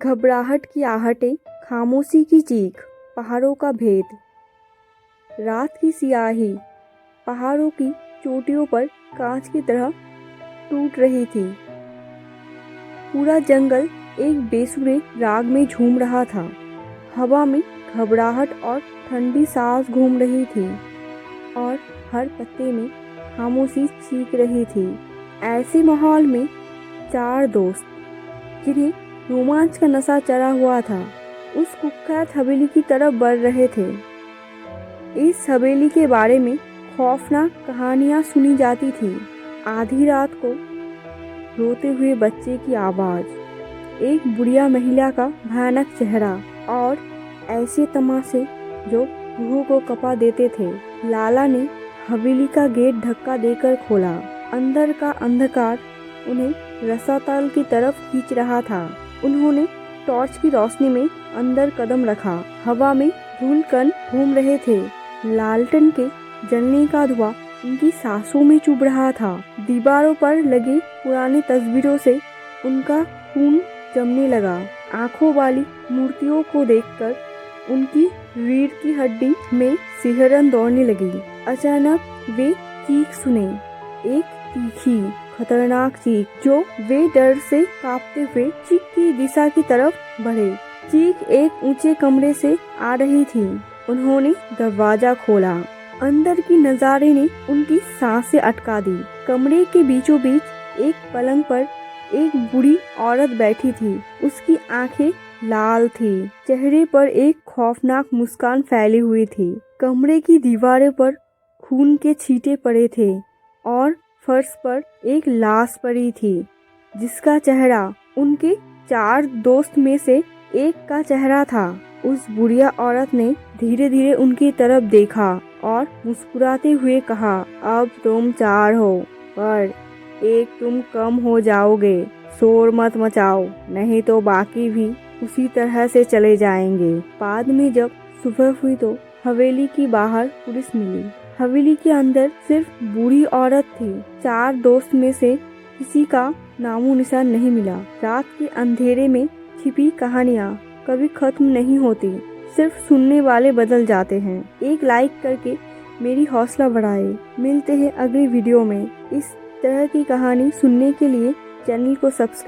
घबराहट की आहटें, खामोशी की चीख, पहाड़ों का भेद। रात की सियाही पहाड़ों की चोटियों पर कांच की तरह टूट रही थी। पूरा जंगल एक बेसुरे राग में झूम रहा था। हवा में घबराहट और ठंडी सांस घूम रही थी और हर पत्ते में खामोशी चीख रही थी। ऐसे माहौल में चार दोस्त, जिन्हें रोमांच का नशा चढ़ा हुआ था, उस कुख्यात हवेली की तरफ बढ़ रहे थे। इस हवेली के बारे में खौफनाक कहानियां सुनी जाती थी। आधी रात को रोते हुए बच्चे की आवाज, एक बुढ़िया महिला का भयानक चेहरा और ऐसे तमाशे जो रूह को कपा देते थे। लाला ने हवेली का गेट धक्का देकर खोला। अंदर का अंधकार उन्हें रसातल की तरफ खींच रहा था। उन्होंने टॉर्च की रोशनी में अंदर कदम रखा। हवा में धूल कण घूम रहे थे। लालटेन के जलने का धुआं उनकी सांसों में चुभ रहा था। दीवारों पर लगे पुरानी तस्वीरों से उनका खून जमने लगा। आंखों वाली मूर्तियों को देखकर उनकी रीढ़ की हड्डी में सिहरन दौड़ने लगी। अचानक वे चीख सुने, एक तीखी खतरनाक चीख, जो वे डर से कांपते हुए चीख की दिशा की तरफ बढ़े। चीख एक ऊंचे कमरे से आ रही थी। उन्होंने दरवाजा खोला। अंदर की नजारे ने उनकी सांसें अटका दी। कमरे के बीचों बीच एक पलंग पर एक बूढ़ी औरत बैठी थी। उसकी आंखें लाल थी, चेहरे पर एक खौफनाक मुस्कान फैली हुई थी। कमरे की दीवारों पर खून के छींटे पड़े थे और फर्श पर एक लाश पड़ी थी, जिसका चेहरा उनके चार दोस्त में से एक का चेहरा था। उस बुढ़िया औरत ने धीरे धीरे उनकी तरफ देखा और मुस्कुराते हुए कहा, अब तुम चार हो, पर एक तुम कम हो जाओगे। शोर मत मचाओ, नहीं तो बाकी भी उसी तरह से चले जाएंगे। बाद में जब सुबह हुई तो हवेली की बाहर पुलिस मिली। हवेली के अंदर सिर्फ बूढ़ी औरत थी। चार दोस्त में से किसी का नामो निशान नहीं मिला। रात के अंधेरे में छिपी कहानियाँ कभी खत्म नहीं होती, सिर्फ सुनने वाले बदल जाते हैं। एक लाइक करके मेरी हौसला बढ़ाए। मिलते हैं अगली वीडियो में। इस तरह की कहानी सुनने के लिए चैनल को सब्सक्राइब